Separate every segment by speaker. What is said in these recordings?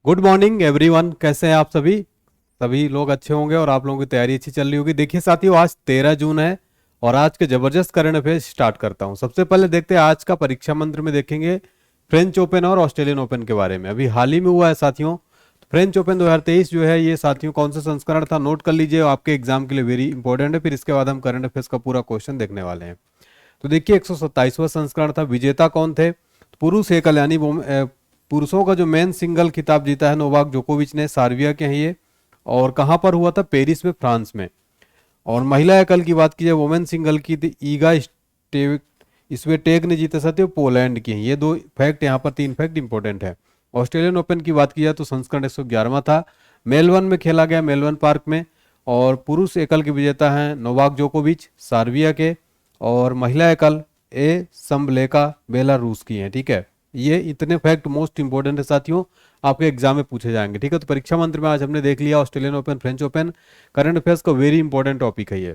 Speaker 1: Good morning everyone. कैसे हैं आप सभी? सभी लोग अच्छे होंगे और आप लोगों की तैयारी अच्छी चल रही होगी। देखिए साथियों, आज 13 जून है और आज के जबरदस्त करंट अफेयर्स स्टार्ट करता हूं। सबसे पहले देखते हैं आज का परीक्षा मंत्र में देखेंगे फ्रेंच ओपन और ऑस्ट्रेलियन ओपन के बारे में। अभी हाल ही में हुआ है साथियों। फ्रेंच ओपन 2023 जो है ये साथियों कौन सा संस्करण था, नोट कर लीजिए, आपके एग्जाम के लिए वेरी इंपॉर्टेंट है। फिर इसके बाद हम करंट अफेयर्स का पूरा क्वेश्चन देखने वाले हैं। तो देखिए 127वां संस्करण था। विजेता कौन थे? पुरुष एकल यानी पुरुषों का जो मेन सिंगल खिताब जीता है नोवाक जोकोविच ने, सार्बिया के हैं ये। और कहाँ पर हुआ था? पेरिस में, फ्रांस में। और महिला एकल की बात की जाए, वुमेन सिंगल की थी ईगा स्वेटेक ने जीता साथियों, पोलैंड की हैं। ये दो फैक्ट यहाँ पर, तीन फैक्ट इंपॉर्टेंट है। ऑस्ट्रेलियन ओपन की बात की जाए तो संस्करण 111वां था, मेलबर्न में खेला गया, मेलबर्न पार्क में। और पुरुष एकल के विजेता हैं नोवाक जोकोविच, सार्बिया के। और महिला एकल संबलेका बेलारूस की हैं। ठीक है, ये इतने फैक्ट मोस्ट इंपोर्टेंट है साथियों, आपके एग्जाम में पूछे जाएंगे। ठीक है, तो परीक्षा मंत्र में आज हमने देख लिया Australian open, French open, current affairs का वेरी इंपॉर्टेंट टॉपिक है ये।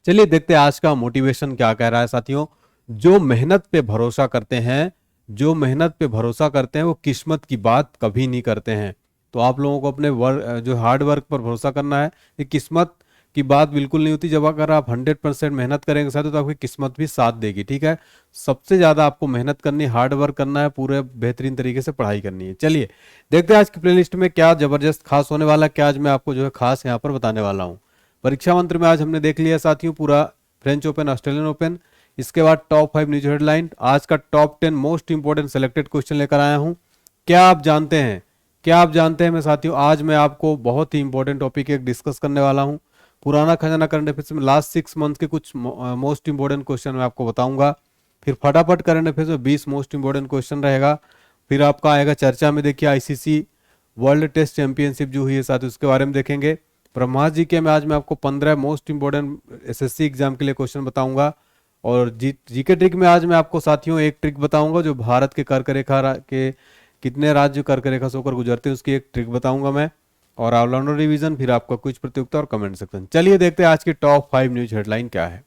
Speaker 1: चलिए देखते हैं आज का मोटिवेशन क्या कह रहा है साथियों। जो मेहनत पे भरोसा करते हैं, जो मेहनत पे भरोसा करते हैं वो किस्मत की बात कभी नहीं करते हैं। तो आप लोगों को अपने जो हार्ड वर्क पर भरोसा करना है। ये किस्मत की बात बिल्कुल नहीं होती। जब अगर आप 100% मेहनत करेंगे साथियों तो आपकी किस्मत भी साथ देगी। ठीक है, सबसे ज्यादा आपको मेहनत करनी, हार्ड वर्क करना है, पूरे बेहतरीन तरीके से पढ़ाई करनी है। चलिए देखते हैं आज की प्लेलिस्ट में क्या जबरदस्त खास होने वाला है, क्या आज मैं आपको जो है खास यहाँ पर बताने वाला हूँ। परीक्षा मंत्र में आज हमने देख लिया साथियों पूरा फ्रेंच ओपन, ऑस्ट्रेलियन ओपन। इसके बाद टॉप 5 न्यूज हेडलाइन, आज का top 10 most important selected question लेकर आया हूं। क्या आप जानते हैं, क्या आप जानते हैं मैं साथियों आज मैं आपको बहुत ही इंपॉर्टेंट टॉपिक एक डिस्कस करने वाला हूं। पुराना खजाना करंट अफेयर्स में लास्ट 6 मंथ के कुछ मोस्ट इंपॉर्टेंट क्वेश्चन मैं आपको बताऊंगा। फिर फटाफट करंट अफेयर्स में 20 मोस्ट इंपॉर्टेंट क्वेश्चन रहेगा। फिर आपका आएगा चर्चा में, देखिए आईसीसी वर्ल्ड टेस्ट चैंपियनशिप जो हुई है साथियों उसके बारे में देखेंगे। ब्रह्मास्त्र जीके में आज मैं आपको 15 मोस्ट इंपॉर्टेंट एसएससी एग्जाम के लिए क्वेश्चन बताऊंगा। और जीके ट्रिक में आज मैं आपको साथियों एक ट्रिक बताऊंगा जो भारत के कर्क रेखा के कितने राज्य कर्क रेखा से होकर गुजरते हैं उसकी एक ट्रिक बताऊंगा मैं। और ऑलराउंडर रिवीजन, फिर आपका कुछ प्रतियोगिता और कमेंट सेक्शन। चलिए देखते हैं आज की टॉप 5 न्यूज हेडलाइन क्या है।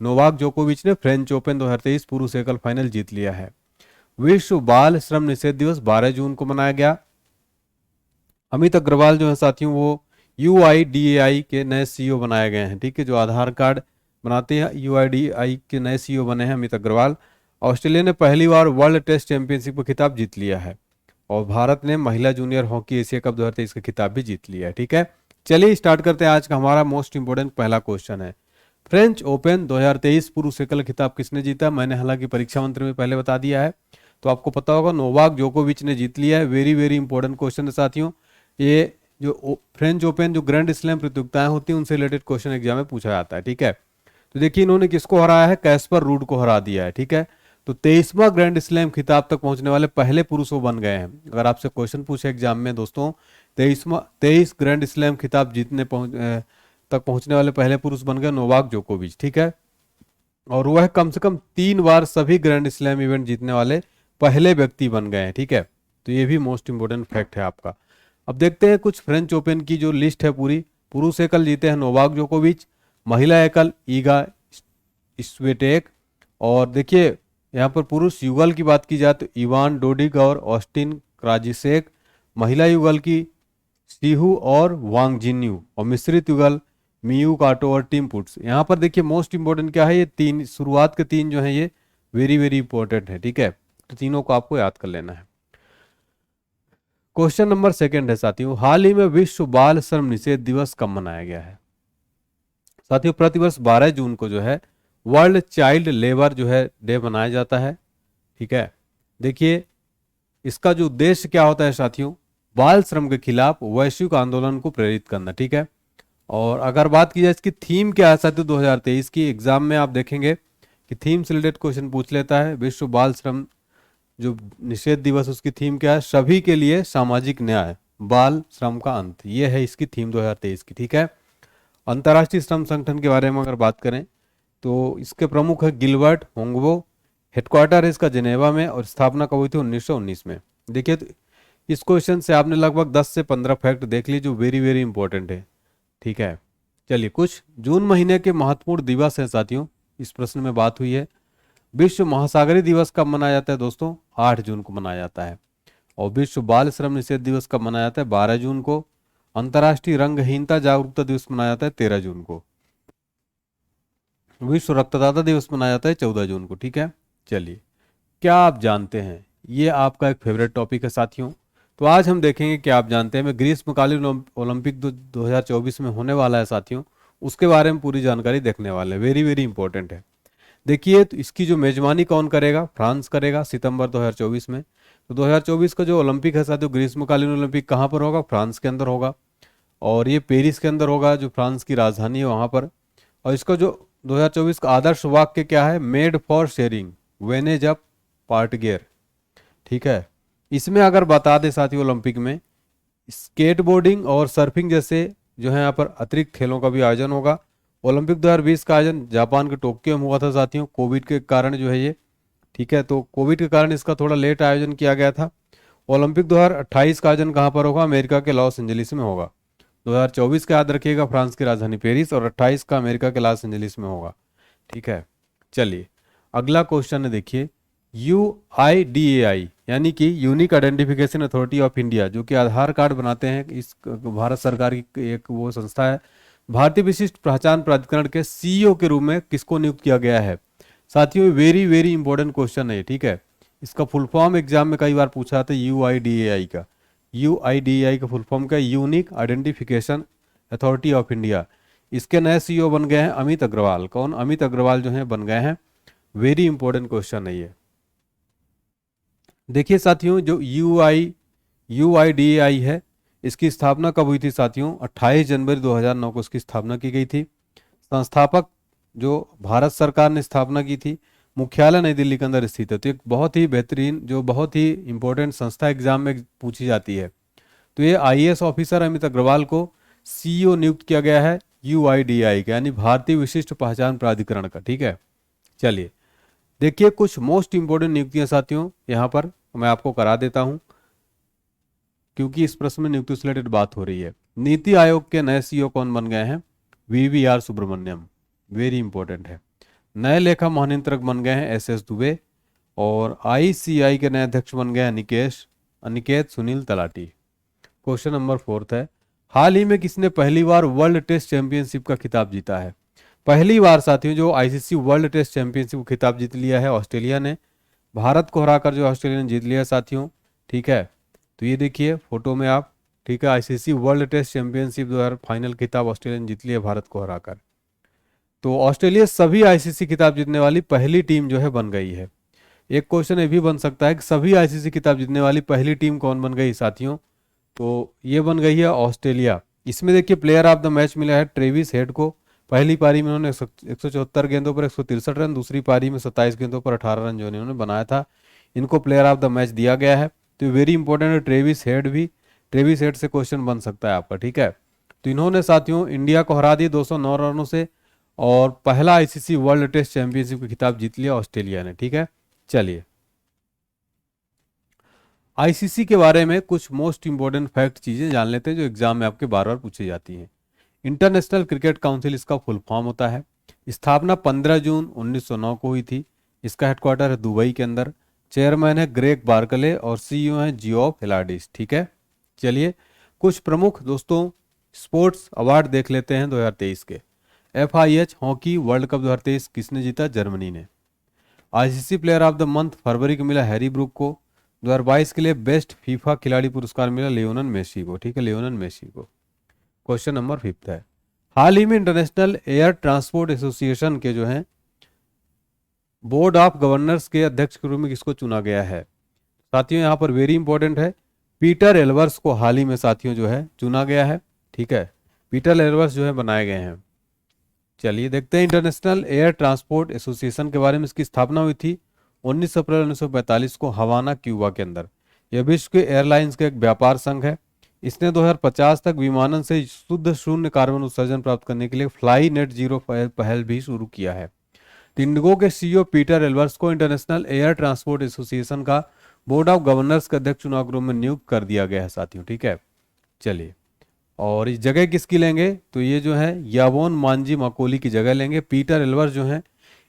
Speaker 1: नोवाक जोकोविच ने फ्रेंच ओपन 2023 पुरुष एकल फाइनल जीत लिया है। विश्व बाल श्रम निषेध दिवस 12 जून को मनाया गया। अमित अग्रवाल जो है साथियों वो UIDAI के नए CEO बनाए गए हैं। ठीक है, जो आधार कार्ड बनाते हैं UIDAI के नए CEO बने हैं अमित अग्रवाल। ऑस्ट्रेलिया ने पहली बार वर्ल्ड टेस्ट चैंपियनशिप का खिताब जीत लिया है। और भारत ने महिला जूनियर हॉकी एशिया कप 2023 का खिताब भी जीत लिया है। ठीक है, चलिए स्टार्ट करते हैं। आज का हमारा मोस्ट इंपोर्टेंट पहला क्वेश्चन है, फ्रेंच ओपन 2023 पुरुष एकल खिताब किसने जीता? मैंने हालांकि परीक्षा मंत्र में पहले बता दिया है, तो आपको पता होगा नोवाक जोकोविच ने जीत लिया है। वेरी वेरी इंपॉर्टेंट क्वेश्चन है साथियों। ये जो फ्रेंच ओपन जो ग्रैंड स्लैम प्रतियोगिताएं होती हैं उनसे रिलेटेड क्वेश्चन एग्जाम में पूछा जाता है। ठीक है, तो देखिए इन्होंने किसको हराया है? कैस्पर रूड को हरा दिया है। ठीक है, तो 23वां ग्रैंड स्लैम खिताब तक पहुंचने वाले पहले पुरुष वो बन गए हैं। अगर आपसे क्वेश्चन पूछे एग्जाम में दोस्तों, 23 ग्रैंड स्लैम खिताब तक पहुंचने वाले पहले पुरुष बन गए नोवाक जोकोविच। ठीक है, और वह कम से कम 3 बार सभी ग्रैंड स्लैम इवेंट जीतने वाले पहले व्यक्ति बन गए हैं। ठीक है, तो ये भी मोस्ट इंपोर्टेंट फैक्ट है आपका। अब देखते हैं कुछ फ्रेंच ओपन की जो लिस्ट है पूरी। पुरुष एकल जीते हैं नोवाक जोकोविच, महिला एकल ईगा स्वेटेक। और देखिए यहाँ पर पुरुष युगल की बात की जाए तो इवान डोडिग और ऑस्टिन क्राजिसेक, महिला युगल की सीहू और वांग जिन्यू, और मिश्रित युगल मियू काटो और टीम पुट्स। यहाँ पर देखिए मोस्ट इंपोर्टेंट क्या है, ये तीन शुरुआत के तीन जो है ये वेरी वेरी इंपॉर्टेंट है। ठीक है, तो तीनों को आपको याद कर लेना है। क्वेश्चन नंबर सेकंड है साथियों, हाल ही में विश्व बाल श्रम निषेध दिवस कब मनाया गया है? साथियों प्रतिवर्ष 12 जून को जो है वर्ल्ड चाइल्ड लेबर जो है डे मनाया जाता है। ठीक है, देखिए इसका जो उद्देश्य क्या होता है साथियों, बाल श्रम के खिलाफ वैश्विक आंदोलन को प्रेरित करना। ठीक है, और अगर बात की जाए इसकी थीम क्या है साथियों 2023 की, एग्जाम में आप देखेंगे कि थीम से रिलेटेड क्वेश्चन पूछ लेता है। विश्व बाल श्रम जो निषेध दिवस उसकी थीम क्या है? सभी के लिए सामाजिक न्याय, बाल श्रम का अंत, ये है इसकी थीम 2023 की। ठीक है, अंतर्राष्ट्रीय श्रम संगठन के बारे में अगर बात करें तो इसके प्रमुख है गिलबर्ट होंगबो, हेडक्वार्टर है इसका जिनेवा में, और स्थापना कब हुई थी? 1919 में। देखिए तो इस क्वेश्चन से आपने लगभग 10 से 15 फैक्ट देख ली जो वेरी वेरी इंपॉर्टेंट है। ठीक है, चलिए कुछ जून महीने के महत्वपूर्ण दिवस हैं साथियों, इस प्रश्न में बात हुई है। विश्व महासागरीय दिवस कब मनाया जाता है दोस्तों? 8 जून को मनाया जाता है। और विश्व बाल श्रम निषेध दिवस कब मनाया जाता है? 12 जून को। अंतर्राष्ट्रीय रंगहीनता जागरूकता दिवस मनाया जाता है 13 जून को। विश्व रक्तदाता दिवस मनाया जाता है 14 जून को। ठीक है, चलिए, क्या आप जानते हैं, ये आपका एक फेवरेट टॉपिक है साथियों। तो आज हम देखेंगे कि आप जानते हैं, मैं ग्रीष्मकालीन ओलंपिक 2024 में होने वाला है साथियों, उसके बारे में पूरी जानकारी देखने वाले हैं। वेरी वेरी इंपॉर्टेंट है। देखिए, तो इसकी जो मेजबानी कौन करेगा? फ्रांस करेगा सितंबर 2024 में। तो 2024 का जो ओलंपिक है साथियों, ग्रीष्मकालीन ओलंपिक कहाँ पर होगा? फ्रांस के अंदर होगा, और ये पेरिस के अंदर होगा, जो फ्रांस की राजधानी है वहाँ पर। और इसका जो 2024 का आदर्श वाक्य क्या है? मेड फॉर शेयरिंग, वेनेज अप, पार्ट गियर। ठीक है, इसमें अगर बता दे साथियों, ओलंपिक में स्केटबोर्डिंग और सर्फिंग जैसे जो है यहाँ पर अतिरिक्त खेलों का भी आयोजन होगा। ओलंपिक 2020 का आयोजन जापान के टोक्यो में हुआ था साथियों, कोविड के कारण जो है ये। ठीक है, तो कोविड के कारण इसका थोड़ा लेट आयोजन किया गया था। ओलंपिक 2028 का आयोजन कहाँ पर होगा? अमेरिका के लॉस एंजलिस में होगा। 2024 का याद रखिएगा, फ्रांस की राजधानी पेरिस, और 28 का अमेरिका के लॉस एंजलिस में होगा। ठीक है, चलिए, अगला क्वेश्चन है, देखिए, UIDAI यानी कि unique identification authority of India, जो कि आधार कार्ड बनाते हैं, इस भारत सरकार की एक वो संस्था है। भारतीय विशिष्ट पहचान प्राधिकरण के CEO के रूप में किसको नियुक्त किया गया है? साथियों, वेरी वेरी इंपॉर्टेंट क्वेश्चन है, ठीक है। इसका फुल फॉर्म एग्जाम में कई बार पूछा था, UIDAI का। UIDAI का फुल फॉर्म क्या है? Unique identification authority of India. इसके नए CEO बन गए हैं अमित अग्रवाल। कौन? अमित अग्रवाल जो है बन गए हैं। वेरी इंपॉर्टेंट क्वेश्चन है ये। देखिए साथियों, जो UIDAI है, इसकी स्थापना कब हुई थी साथियों? 28 जनवरी 2009 को इसकी स्थापना की गई थी। संस्थापक जो भारत सरकार ने स्थापना की थी, मुख्यालय नई दिल्ली के अंदर स्थित है। तो एक बहुत ही बेहतरीन, जो बहुत ही इंपॉर्टेंट संस्था एग्जाम में पूछी जाती है। तो ये IAS ऑफिसर अमित अग्रवाल को CEO नियुक्त किया गया है UIDAI का, यानी भारतीय विशिष्ट पहचान प्राधिकरण का। ठीक है, चलिए, देखिए कुछ मोस्ट इंपोर्टेंट नियुक्तियां साथियों यहाँ पर मैं आपको करा देता हूं, क्योंकि इस प्रश्न में नियुक्ति से रिलेटेड बात हो रही है। नीति आयोग के नए CEO कौन बन गए हैं? VVR सुब्रमण्यम। वेरी इंपॉर्टेंट है। नए लेखा महानियंत्रक बन गए हैं SS दुबे, और ICI के नए अध्यक्ष बन गए हैं अनिकेत सुनील तलाटी। क्वेश्चन नंबर 4 है, हाल ही में किसने पहली बार वर्ल्ड टेस्ट चैंपियनशिप का खिताब जीता है? पहली बार साथियों जो ICC वर्ल्ड टेस्ट चैंपियनशिप का खिताब जीत लिया है ऑस्ट्रेलिया ने। भारत को हराकर जो ऑस्ट्रेलिया ने जीत लिया साथियों। ठीक है, तो ये देखिए फोटो में आप। ठीक है, ICC world test championship 2000 final खिताब ऑस्ट्रेलिया ने जीत लिया भारत को हराकर। तो ऑस्ट्रेलिया सभी ICC खिताब जीतने वाली पहली टीम जो है बन गई है। एक क्वेश्चन ये भी बन सकता है कि सभी ICC खिताब जीतने वाली पहली टीम कौन बन गई साथियों? तो ये बन गई है ऑस्ट्रेलिया। इसमें देखिए प्लेयर ऑफ द मैच मिला है ट्रेविस हेड को। पहली पारी में उन्होंने 174 गेंदों पर 163 रन, दूसरी पारी में 27 गेंदों पर 18 रन जो इन्होंने बनाया था, इनको प्लेयर ऑफ द मैच दिया गया है। तो वेरी इंपॉर्टेंट है ट्रेविस हेड भी। ट्रेविस हेड से क्वेश्चन बन सकता है आपका। ठीक है, तो इन्होंने साथियों इंडिया को हरा दिया 209 रनों से, और पहला ICC वर्ल्ड टेस्ट चैंपियनशिप का खिताब जीत लिया ऑस्ट्रेलिया ने। ठीक है, चलिए, ICC के बारे में कुछ मोस्ट इंपॉर्टेंट फैक्ट चीजें जान लेते हैं जो एग्जाम में आपके बार बार पूछी जाती हैं। इंटरनेशनल क्रिकेट काउंसिल इसका फुल फॉर्म होता है। स्थापना 15 जून 1909 को हुई थी। इसका हेडक्वार्टर है दुबई के अंदर। चेयरमैन है ग्रेग बार्कले, और CEO है जियोफ हिलार्डिस। ठीक है, चलिए, कुछ प्रमुख दोस्तों स्पोर्ट्स अवार्ड देख लेते हैं 2023 के। FIH हॉकी वर्ल्ड कप 2023 किसने जीता? जर्मनी ने। ICC player of the month फरवरी को मिला हैरी ब्रूक को। 2022 के लिए बेस्ट फीफा खिलाड़ी पुरस्कार मिला लियोनल मेसी को। ठीक है, लियोनल मेसी को। क्वेश्चन नंबर 5 है, हाल ही में इंटरनेशनल एयर ट्रांसपोर्ट एसोसिएशन के जो है बोर्ड ऑफ गवर्नर्स के अध्यक्ष के रूप में किसको चुना गया है? साथियों यहाँ पर वेरी इंपॉर्टेंट है, पीटर एल्वर्स को हाल ही में साथियों जो है चुना गया है। ठीक है, पीटर एल्वर्स जो है बनाए गए हैं। चलिए देखते हैं इंटरनेशनल एयर ट्रांसपोर्ट एसोसिएशन के बारे में। इसकी स्थापना हुई थी 19 अप्रैल 1945 को हवाना, क्यूबा के अंदर। यह विश्व के एयरलाइंस का एक व्यापार संघ है। इसने 2050 तक विमानन से शुद्ध शून्य कार्बन उत्सर्जन प्राप्त करने के लिए फ्लाई नेट जीरो पहल भी शुरू किया है। इंडिगो के CEO पीटर एल्वर्स को इंटरनेशनल एयर ट्रांसपोर्ट एसोसिएशन का बोर्ड ऑफ गवर्नर्स का अध्यक्ष चुनाव क्रम में नियुक्त कर दिया गया है साथियों। ठीक है, चलिए, और इस जगह किसकी लेंगे? तो ये जो है यावोन मांजी माकोली की जगह लेंगे। पीटर एल्वर्स जो है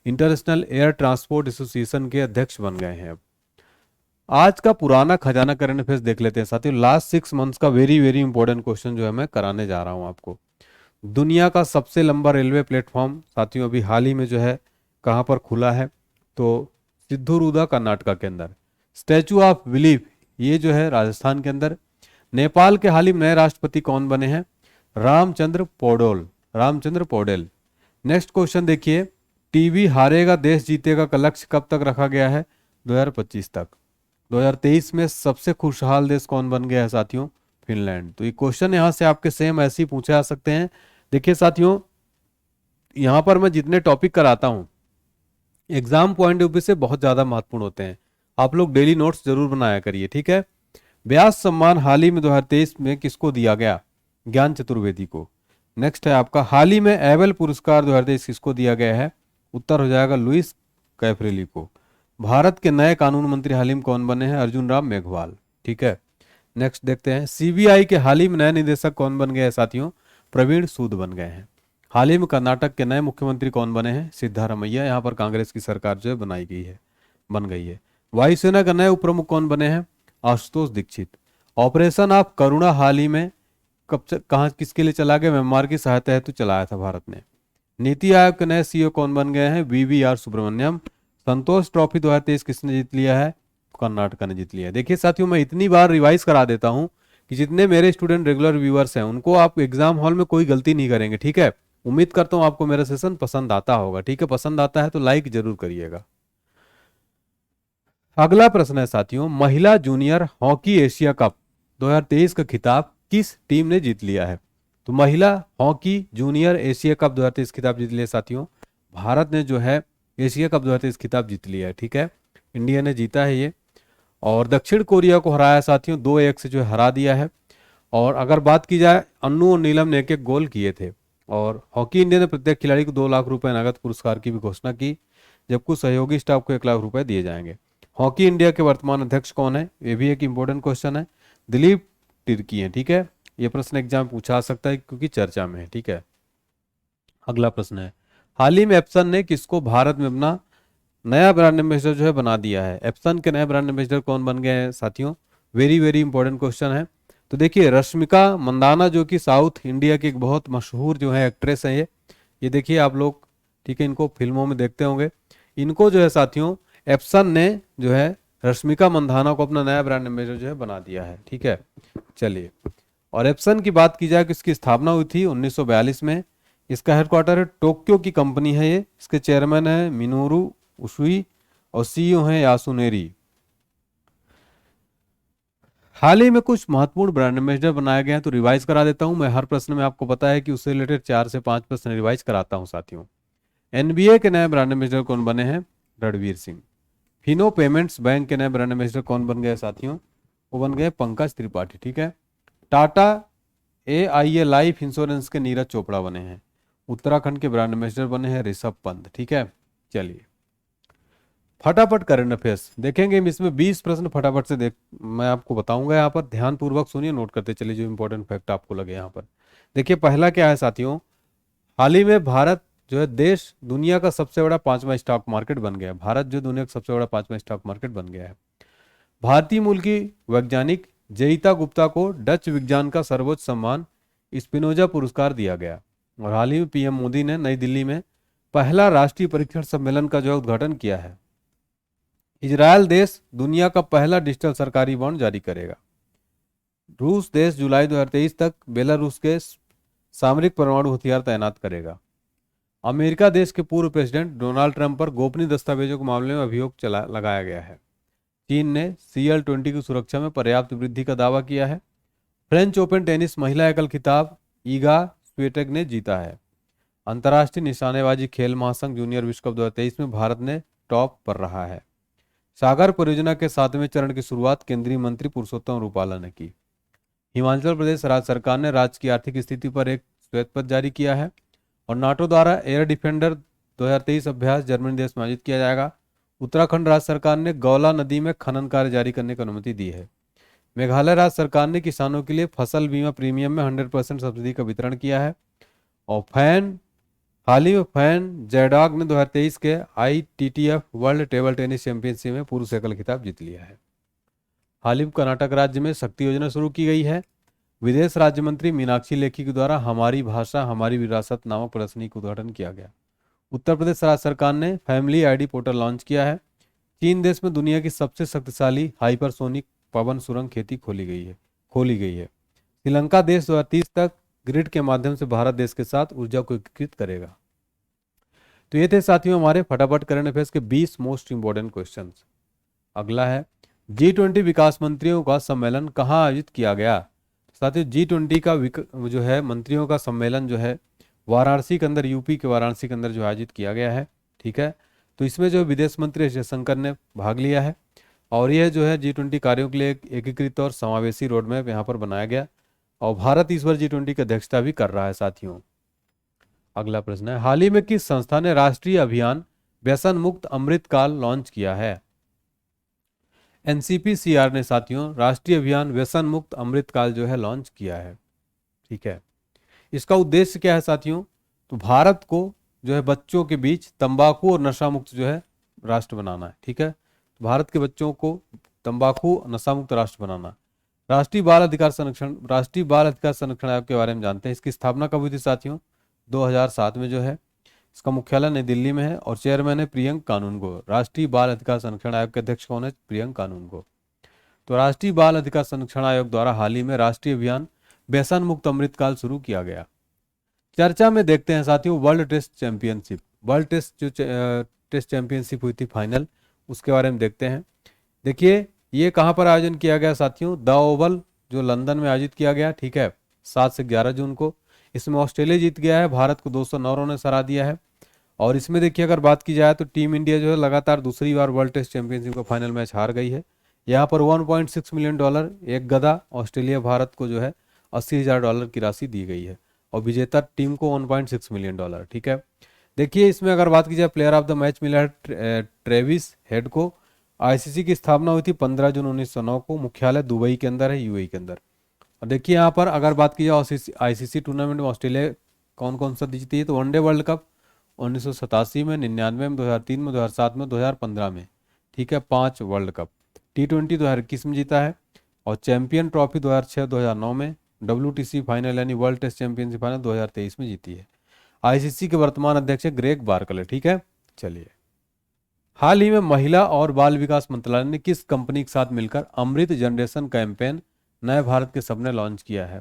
Speaker 1: इंटरनेशनल एयर ट्रांसपोर्ट एसोसिएशन के अध्यक्ष बन गए हैं अब। आज का पुराना खजाना करंट अफेयर्स देख लेते हैं साथियों। लास्ट 6 मंथ्स का वेरी वेरी इंपॉर्टेंट क्वेश्चन जो है मैं कराने जा रहा हूं आपको। दुनिया का सबसे लंबा रेलवे प्लेटफॉर्म साथियों अभी हाल ही में जो है कहाँ पर खुला है? तो सिद्धूरुदा कर्नाटका के अंदर। स्टैचू ऑफ बिलीफ ये जो है राजस्थान के अंदर। नेपाल के हाल ही में नए राष्ट्रपति कौन बने हैं? रामचंद्र पौडेल, रामचंद्र पौडेल। नेक्स्ट क्वेश्चन देखिए, टीबी हारेगा देश जीतेगा का लक्ष्य कब तक रखा गया है? 2025 तक। 2023 में सबसे खुशहाल देश कौन बन गया है साथियों? फिनलैंड। तो ये क्वेश्चन यहाँ से आपके सेम ऐसे ही पूछे जा सकते हैं। देखिए साथियों, यहाँ पर मैं जितने टॉपिक कराता हूँ एग्जाम पॉइंट ऑफ व्यू से बहुत ज्यादा महत्वपूर्ण होते हैं। आप लोग डेली नोट्स जरूर बनाया करिए, ठीक है। व्यास सम्मान हाल ही में 2023 में किसको दिया गया? ज्ञान चतुर्वेदी को। नेक्स्ट है आपका, हाल ही में एबल पुरस्कार 2023 किसको दिया गया है? उत्तर हो जाएगा लुइस कैफरेली को। भारत के नए कानून मंत्री हाल ही में कौन बने हैं? अर्जुन राम मेघवाल, ठीक है। नेक्स्ट देखते हैं, सीबीआई के हाल ही में नए निदेशक कौन बन गए हैं साथियों? प्रवीण सूद बन गए हैं। हाल ही में कर्नाटक के नए मुख्यमंत्री कौन बने हैं? सिद्धारमैया। यहाँ पर कांग्रेस की सरकार जो है बन गई है। वायुसेना का नए उप प्रमुख कौन बने हैं? आशुतोष दीक्षित। ऑपरेशन ऑफ करुणा हाल ही में कहाँ किसके लिए चला गया? म्यांमार की सहायता हेतु चलाया था भारत ने। नीति आयोग के नए सीईओ कौन बन गए हैं? वीवीआर सुब्रमण्यम। संतोष ट्रॉफी 2023 किसने जीत लिया है? कर्नाटका ने जीत लिया है। देखिए साथियों, मैं इतनी बार रिवाइज करा देता हूं कि जितने मेरे स्टूडेंट रेगुलर व्यूअर्स हैं उनको आप एग्जाम हॉल में कोई गलती नहीं करेंगे, ठीक है। उम्मीद करता हूं आपको मेरा सेशन पसंद आता होगा, ठीक है। पसंद आता है तो लाइक जरूर करिएगा। अगला प्रश्न है साथियों, महिला जूनियर हॉकी एशिया कप 2023 का खिताब किस टीम ने जीत लिया है? तो महिला हॉकी जूनियर एशिया कप 2023 खिताब जीत लिया साथियों। भारत ने जो है एशिया कप 2023 खिताब जीत लिया है, ठीक है। इंडिया ने जीता है ये। और दक्षिण कोरिया को हराया साथियों, 2-1 से जो है हरा दिया है। और अगर बात की जाए, अन्नू और नीलम ने 1-1 गोल किए थे। और हॉकी इंडिया ने प्रत्येक खिलाड़ी को 2 लाख रुपए नगद पुरस्कार की भी घोषणा की, जबकि सहयोगी स्टाफ को 1 लाख रुपए दिए जाएंगे। हॉकी इंडिया के वर्तमान अध्यक्ष कौन है? ये भी एक इंपॉर्टेंट क्वेश्चन है। दिलीप तिर्की है, ठीक है। ये प्रश्न एग्जाम पूछा जा सकता है क्योंकि चर्चा में है, ठीक है। अगला प्रश्न है, हाल ही में एप्सन ने किसको भारत में अपना नया ब्रांड एम्बेसडर जो है बना दिया है? एप्सन के नए ब्रांड एम्बेसडर कौन बन गए हैं साथियों? वेरी वेरी इंपॉर्टेंट क्वेश्चन है। तो देखिए, रश्मिका मंदाना जो कि साउथ इंडिया की एक बहुत मशहूर जो है एक्ट्रेस है ये देखिए आप लोग, ठीक है, इनको फिल्मों में देखते होंगे। इनको जो है साथियों एप्सन ने जो है रश्मिका मंदाना को अपना नया ब्रांड एम्बेसडर जो है बना दिया है, ठीक है। चलिए, और एप्सन की बात की जाए कि इसकी स्थापना हुई थी 1942 में। इसका हेडक्वार्टर है टोक्यो की कंपनी है ये। इसके चेयरमैन है मिनोरू उशुई और सीईओ हैं यासुनेरी। हाल ही में कुछ महत्वपूर्ण ब्रांड एम्बेसडर बनाए गए हैं, तो रिवाइज करा देता हूं मैं। हर प्रश्न में आपको पता है कि उससे रिलेटेड 4 से 5 प्रश्न रिवाइज कराता हूं साथियों। एनबीए के नए ब्रांड एम्बेसडर कौन बने हैं? रणवीर सिंह। फिनो पेमेंट्स बैंक के नए ब्रांड एम्बेसडर कौन बन गए साथियों? वो बन गए पंकज त्रिपाठी, ठीक है। टाटा AIA लाइफ इंश्योरेंस के नीरज चोपड़ा बने हैं। उत्तराखंड के ब्रांड एम्बेसडर बने हैं ऋषभ पंत, ठीक है। चलिए, फटाफट करंट अफेयर्स देखेंगे इसमें 20 प्रश्न फटाफट से मैं आपको बताऊंगा। यहाँ पर ध्यान पूर्वक सुनिए, नोट करते चलिए जो इंपॉर्टेंट फैक्ट आपको लगे यहाँ पर। देखिए, पहला क्या है साथियों, हाल ही में भारत जो है देश दुनिया का सबसे बड़ा 5वां स्टॉक मार्केट बन गया है। भारत जो दुनिया का सबसे बड़ा 5वां स्टॉक मार्केट बन गया है। भारतीय मूल की वैज्ञानिक जयिता गुप्ता को डच विज्ञान का सर्वोच्च सम्मान स्पिनोजा पुरस्कार दिया गया। और हाल ही में पीएम मोदी ने नई दिल्ली में पहला राष्ट्रीय परीक्षण सम्मेलन का जो है उद्घाटन किया है। इजरायल देश दुनिया का पहला डिजिटल सरकारी बॉन्ड जारी करेगा। रूस देश जुलाई 2023 तक बेलारूस के सामरिक परमाणु हथियार तैनात करेगा। अमेरिका देश के पूर्व प्रेसिडेंट डोनाल्ड ट्रंप पर गोपनीय दस्तावेजों के मामले में अभियोग लगाया गया है। चीन ने CL-20 की सुरक्षा में पर्याप्त वृद्धि का दावा किया है। फ्रेंच ओपन टेनिस महिला एकल खिताब ईगा स्विएटेक ने जीता है। अंतर्राष्ट्रीय निशानेबाजी खेल महासंघ जूनियर विश्व कप 2023 में भारत ने टॉप पर रहा है। सागर परियोजना के 7वें चरण की शुरुआत केंद्रीय मंत्री पुरुषोत्तम रूपाला ने की। हिमाचल प्रदेश राज्य सरकार ने राज्य की आर्थिक स्थिति पर एक श्वेत पत्र जारी किया है। और नाटो द्वारा एयर डिफेंडर 2023 अभ्यास जर्मनी देश में आयोजित किया जाएगा। उत्तराखंड राज्य सरकार ने गौला नदी में खनन कार्य जारी करने की अनुमति दी है। मेघालय राज्य सरकार ने किसानों के लिए फसल बीमा प्रीमियम में 100% सब्सिडी का वितरण किया है। और हाल ही में फैन जैडॉग ने 2023 के ITTF world table tennis championship में पुरुष एकल खिताब जीत लिया है। हाल ही में कर्नाटक राज्य में शक्ति योजना शुरू की गई है। विदेश राज्य मंत्री मीनाक्षी लेखी के द्वारा हमारी भाषा हमारी विरासत नामक प्रदर्शनी का उद्घाटन किया गया। उत्तर प्रदेश राज्य सरकार ने फैमिली आईडी पोर्टल लॉन्च किया है। चीन देश में दुनिया की सबसे शक्तिशाली हाइपरसोनिक पवन सुरंग खेती खोली गई है। श्रीलंका देश 2030 तक ग्रिड के माध्यम से भारत देश के साथ ऊर्जा को एकीकृत करेगा। तो ये थे साथियों हमारे फटाफट करंट अफेयर्स के 20 मोस्ट इंपोर्टेंट क्वेश्चंस। अगला है G20 विकास मंत्रियों का सम्मेलन कहाँ आयोजित किया गया। साथियों G20 का जो है मंत्रियों का सम्मेलन जो है वाराणसी के अंदर, यूपी के वाराणसी के अंदर जो आयोजित किया गया है। ठीक है, तो इसमें जो विदेश मंत्री एस जयशंकर ने भाग लिया है और यह जो है G20 कार्यों के लिए एक एकीकृत और समावेशी रोडमैप यहाँ पर बनाया गया और भारत इस बार G20 की अध्यक्षता भी कर रहा है साथियों। अगला प्रश्न है, हाल ही में किस संस्था ने राष्ट्रीय अभियान व्यसन मुक्त अमृतकाल लॉन्च किया है। NCPCR ने साथियों राष्ट्रीय अभियान व्यसन मुक्त अमृतकाल जो है लॉन्च किया है। ठीक है, इसका उद्देश्य क्या है साथियों, तो भारत को जो है बच्चों के बीच तंबाकू और नशा मुक्त जो है राष्ट्र बनाना है। ठीक है, तो भारत के बच्चों को तंबाकू नशा मुक्त राष्ट्र बनाना। राष्ट्रीय बाल अधिकार संरक्षण आयोग के बारे में जानते हैं। इसकी स्थापना कब हुई थी साथियों, 2007 में जो है। इसका मुख्यालय नई दिल्ली में है और चेयरमैन है प्रियंक कानूनगो। राष्ट्रीय बाल अधिकार संरक्षण आयोग के अध्यक्ष कौन है, प्रियंक कानूनगो। तो राष्ट्रीय बाल अधिकार संरक्षण आयोग द्वारा हाल ही में राष्ट्रीय अभियान व्यसन मुक्त अमृतकाल शुरू किया गया। चर्चा में देखते हैं साथियों world test championship, test championship हुई थी फाइनल, उसके बारे में देखते हैं। देखिए ये कहाँ पर आयोजन किया गया साथियों, द ओवल जो लंदन में आयोजित किया गया। ठीक है, 7 से 11 जून को। इसमें ऑस्ट्रेलिया जीत गया है, भारत को 209 रनों ने हरा दिया है। और इसमें देखिए अगर बात की जाए तो टीम इंडिया जो है लगातार दूसरी बार वर्ल्ड टेस्ट चैंपियनशिप का फाइनल मैच हार गई है। यहाँ पर $1.6 मिलियन एक गदा ऑस्ट्रेलिया भारत को जो है $80,000 की राशि दी गई है और विजेता टीम को $1.6 मिलियन। ठीक है, देखिए इसमें अगर बात की जाए प्लेयर ऑफ द मैच मिला है ट्रेविस हेड को। आईसीसी की स्थापना हुई थी 15 जून 1909 को। मुख्यालय दुबई के अंदर है, यूएई के अंदर। और देखिए यहाँ पर अगर बात की जाए आईसीसी टूर्नामेंट में ऑस्ट्रेलिया कौन कौन सा जीती है, तो वनडे वर्ल्ड कप 1987 में, 99 में, 2003 में, 2007 में, 2015 में। ठीक है, 5 वर्ल्ड कप। T20 2021 में जीता है और चैंपियन ट्रॉफी 2006 2009 में, WTC फाइनल यानी वर्ल्ड टेस्ट चैंपियनशिप फाइनल 2023 में जीती है। आईसीसी के वर्तमान अध्यक्ष है ग्रेग बार्कले। ठीक है, चलिए हाल ही में महिला और बाल विकास मंत्रालय ने किस कंपनी के साथ मिलकर अमृत जनरेशन कैंपेन नए भारत के सपने लॉन्च किया है,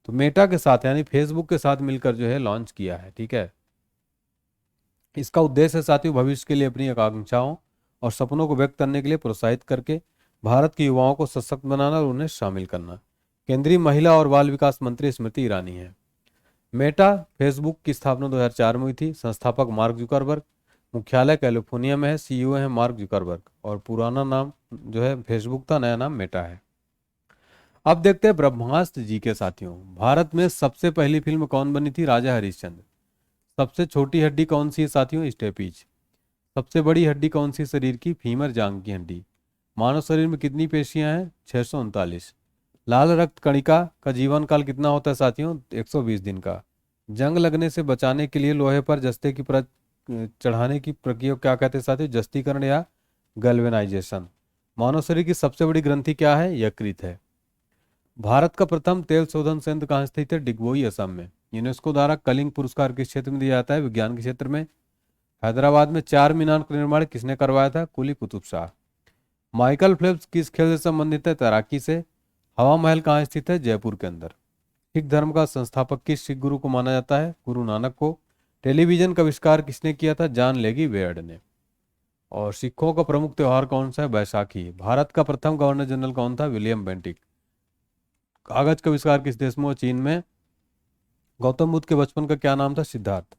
Speaker 1: तो मेटा के साथ यानी फेसबुक के साथ मिलकर जो है लॉन्च किया है। ठीक है, इसका उद्देश्य है साथियों भविष्य के लिए अपनी आकांक्षाओं और सपनों को व्यक्त करने के लिए प्रोत्साहित करके भारत के युवाओं को सशक्त बनाना और उन्हें शामिल करना। केंद्रीय महिला और बाल विकास मंत्री स्मृति ईरानी है। मेटा फेसबुक की स्थापना 2004 में हुई थी। संस्थापक मार्क जुकरबर्ग। मुख्यालय कैलिफोर्निया में है। सीईओ है मार्क जुकरबर्ग और पुराना नाम जो है फेसबुक था, नया नाम मेटा है। अब देखते हैं ब्रह्मास्त्र जी के साथियों। भारत में सबसे पहली फिल्म कौन बनी थी, राजा हरिश्चंद्र। सबसे छोटी हड्डी कौन सी है साथियों, स्टेपीज। सबसे बड़ी हड्डी कौन सी शरीर की, फीमर जांघ की हड्डी। मानव शरीर में कितनी पेशियां हैं, 639। लाल रक्त कणिका का जीवन काल कितना होता है साथियों, 120 दिन का। जंग लगने से बचाने के लिए लोहे पर जस्ते की परत चढ़ाने की प्रक्रिया क्या कहते हैं साथियों, जस्तीकरण या गैल्वेनाइजेशन। मानव शरीर की सबसे बड़ी ग्रंथि क्या है, यकृत है। भारत का प्रथम तेल शोधन संयंत्र कहाँ स्थित है, डिगबोई असम में। यूनेस्को द्वारा कलिंग पुरस्कार किस क्षेत्र में दिया जाता है, विज्ञान के क्षेत्र में। हैदराबाद में 4 मीनार का निर्माण किसने करवाया था, कुली कुतुब शाह। माइकल फेल्प्स किस खेल से संबंधित है, तैराकी से। हवा महल कहाँ स्थित है, जयपुर के अंदर। सिख धर्म का संस्थापक किस सिख गुरु को माना जाता है, गुरु नानक को। टेलीविजन का आविष्कार किसने किया था, जॉन लेगी वेयर्ड ने। और सिखों का प्रमुख त्योहार कौन सा है, बैसाखी। भारत का प्रथम गवर्नर जनरल कौन था, विलियम बेंटिक। कागज का आविष्कार किस देश में हुआ, चीन में। गौतम बुद्ध के बचपन का क्या नाम था, सिद्धार्थ।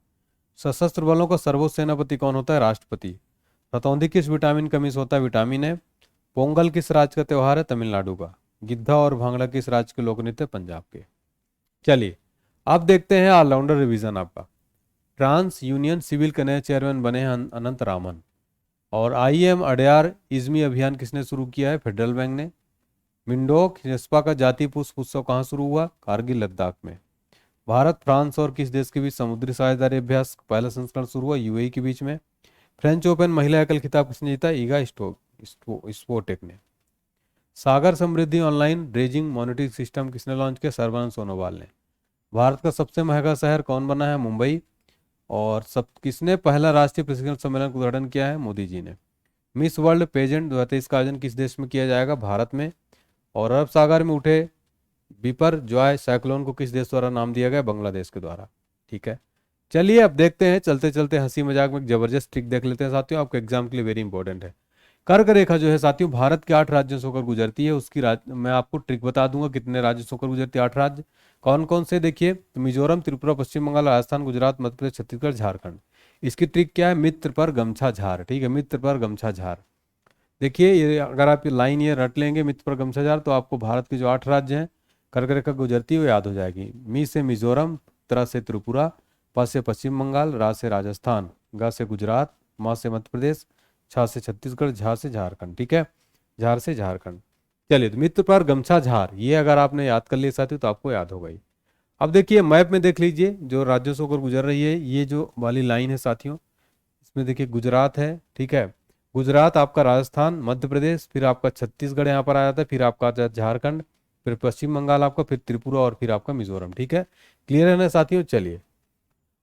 Speaker 1: सशस्त्र बलों का सर्वोच्च सेनापति कौन होता है, राष्ट्रपति। रतौंधी किस विटामिन कमी से होता है, विटामिन ए। पोंगल किस राज्य का त्योहार है, तमिलनाडु का। गिद्धा और भांगड़ा किस राज्य के लोक नृत्य, पंजाब के। चलिए अब देखते हैं ऑलराउंडर रिवीजन आपका। ट्रांस यूनियन सिविल के नए चेयरमैन बने हैं अनंत रामन। और IIM अडयार इज़मी अभियान किसने शुरू किया है, फेडरल बैंक ने। मिंडोक हिस्पा का जातीय पुष्प उत्सव कहाँ शुरू हुआ, कारगिल लद्दाख में। भारत फ्रांस और किस देश के बीच समुद्री साझेदारी अभ्यास पहला संस्करण शुरू हुआ, यूएई के बीच में। फ्रेंच ओपन महिला एकल खिताब किसने जीता, ईगा स्पोटेक ने। सागर समृद्धि ऑनलाइन ड्रेजिंग मॉनिटरिंग सिस्टम किसने लॉन्च किया? सर्बानंद सोनोवाल ने। भारत का सबसे महंगा शहर कौन बना है? मुंबई। और सब किसने पहला राष्ट्रीय प्रशिक्षण सम्मेलन का उद्घाटन किया है? मोदी जी ने। मिस वर्ल्ड पेजेंट 2023 का आयोजन किस देश में किया जाएगा? भारत में। और अरब सागर में उठे बिपर जॉय साइक्लोन को किस देश द्वारा नाम दिया गया? बांग्लादेश के द्वारा। ठीक है, चलिए अब देखते हैं, चलते चलते हंसी मजाक में एक जबरदस्त ट्रिक देख लेते हैं साथियों, आपके एग्जाम के लिए वेरी इंपॉर्टेंट है। कर्क रेखा जो है साथियों भारत के 8 राज्यों से होकर गुजरती है, उसकी मैं आपको ट्रिक बता दूंगा कितने राज्यों से होकर गुजरती है 8 राज्य कौन कौन से। देखिए, तो मिजोरम, त्रिपुरा, पश्चिम बंगाल, राजस्थान, गुजरात, मध्य प्रदेश, छत्तीसगढ़, झारखंड। इसकी ट्रिक क्या है? मित्र पर गमछा झार। ठीक है, मित्र पर गमछा झार। देखिए, ये अगर आप ये लाइन ये रट लेंगे मित्र पर गमछा झार, तो आपको भारत के जो 8 राज्य हैं कर्क रेखा गुजरती है वो याद हो जाएगी। मी से मिजोरम, त्रा से त्रिपुरा, प से पश्चिम बंगाल, रा से राजस्थान, गा से गुजरात, मा से मध्य प्रदेश, छा से छत्तीसगढ़, झा से झारखंड। ठीक है, झार से झारखंड। चलिए, तो मित्र पर गमछा झार ये अगर आपने याद कर लिया साथियों तो आपको याद हो गई। अब देखिए मैप में देख लीजिए जो राज्यों से होकर गुजर रही है, ये जो वाली लाइन है साथियों, इसमें देखिए गुजरात है। ठीक है, गुजरात, आपका राजस्थान, मध्य प्रदेश, फिर आपका छत्तीसगढ़ यहाँ पर आ जाता है, फिर आपका आता है झारखंड, फिर पश्चिम बंगाल आपका, फिर त्रिपुरा और फिर आपका मिजोरम। ठीक है, क्लियर है ना साथियों? चलिए,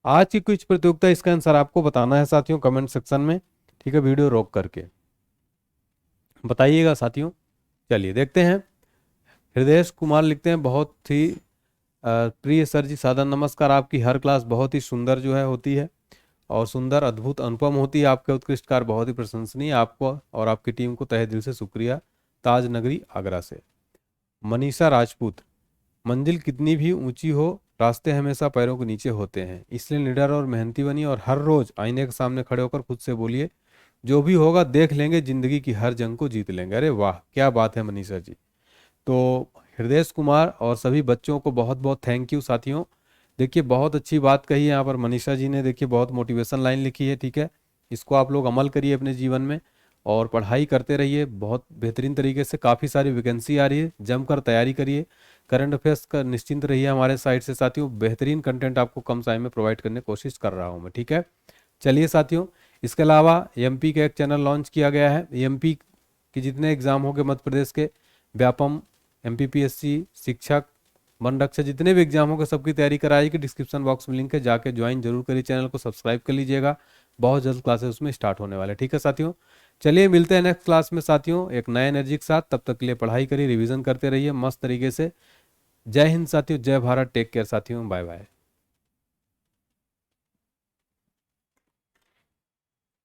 Speaker 1: आज की कुछ प्रतियोगिता इसका आंसर आपको बताना है साथियों कमेंट सेक्शन में। ठीक है, वीडियो रोक करके बताइएगा साथियों। चलिए देखते हैं। हृदय कुमार लिखते हैं बहुत ही प्रिय सर जी, सादर नमस्कार। आपकी हर क्लास बहुत ही सुंदर जो है होती है और सुंदर, अद्भुत, अनुपम होती है। आपके उत्कृष्ट कार्य बहुत ही प्रशंसनीय। आपको और आपकी टीम को तहे दिल से शुक्रिया। ताज नगरी आगरा से। मनीषा राजपूत, मंजिल कितनी भी ऊंची हो रास्ते हमेशा पैरों के नीचे होते हैं, इसलिए निडर और मेहनती बनिए और हर रोज आईने के सामने खड़े होकर खुद से बोलिए जो भी होगा देख लेंगे, जिंदगी की हर जंग को जीत लेंगे। अरे वाह, क्या बात है मनीषा जी। तो हृदय कुमार और सभी बच्चों को बहुत बहुत थैंक यू साथियों। देखिए, बहुत अच्छी बात कही है यहाँ पर मनीषा जी ने। देखिए, बहुत मोटिवेशन लाइन लिखी है। ठीक है, इसको आप लोग अमल करिए अपने जीवन में और पढ़ाई करते रहिए बहुत बेहतरीन तरीके से। काफ़ी सारी वैकेंसी आ रही है, जमकर तैयारी करिए। करंट अफेयर्स का निश्चिंत रहिए हमारे साइड से साथियों। बेहतरीन कंटेंट आपको कम समय में प्रोवाइड करने की कोशिश कर रहा हूँ मैं। ठीक है, चलिए साथियों, इसके अलावा एमपी का एक चैनल लॉन्च किया गया है। एमपी के जितने एग्जाम होंगे मध्य प्रदेश के, व्यापम, एमपीपीएससी, शिक्षक, वन रक्षा, जितने भी एग्जाम होंगे सबकी तैयारी कराएगी। डिस्क्रिप्शन बॉक्स में लिंक है, जाके ज्वाइन जरूर करिए, चैनल को सब्सक्राइब कर लीजिएगा। बहुत जल्द क्लासेस उसमें स्टार्ट होने वाले। ठीक है साथियों, चलिए मिलते हैं नेक्स्ट क्लास में साथियों एक नए एनर्जी के साथ। तब तक के लिए पढ़ाई करिए, रिवीजन करते रहिए मस्त तरीके से। जय हिंद साथियों, जय भारत, टेक केयर साथियों, बाय बाय।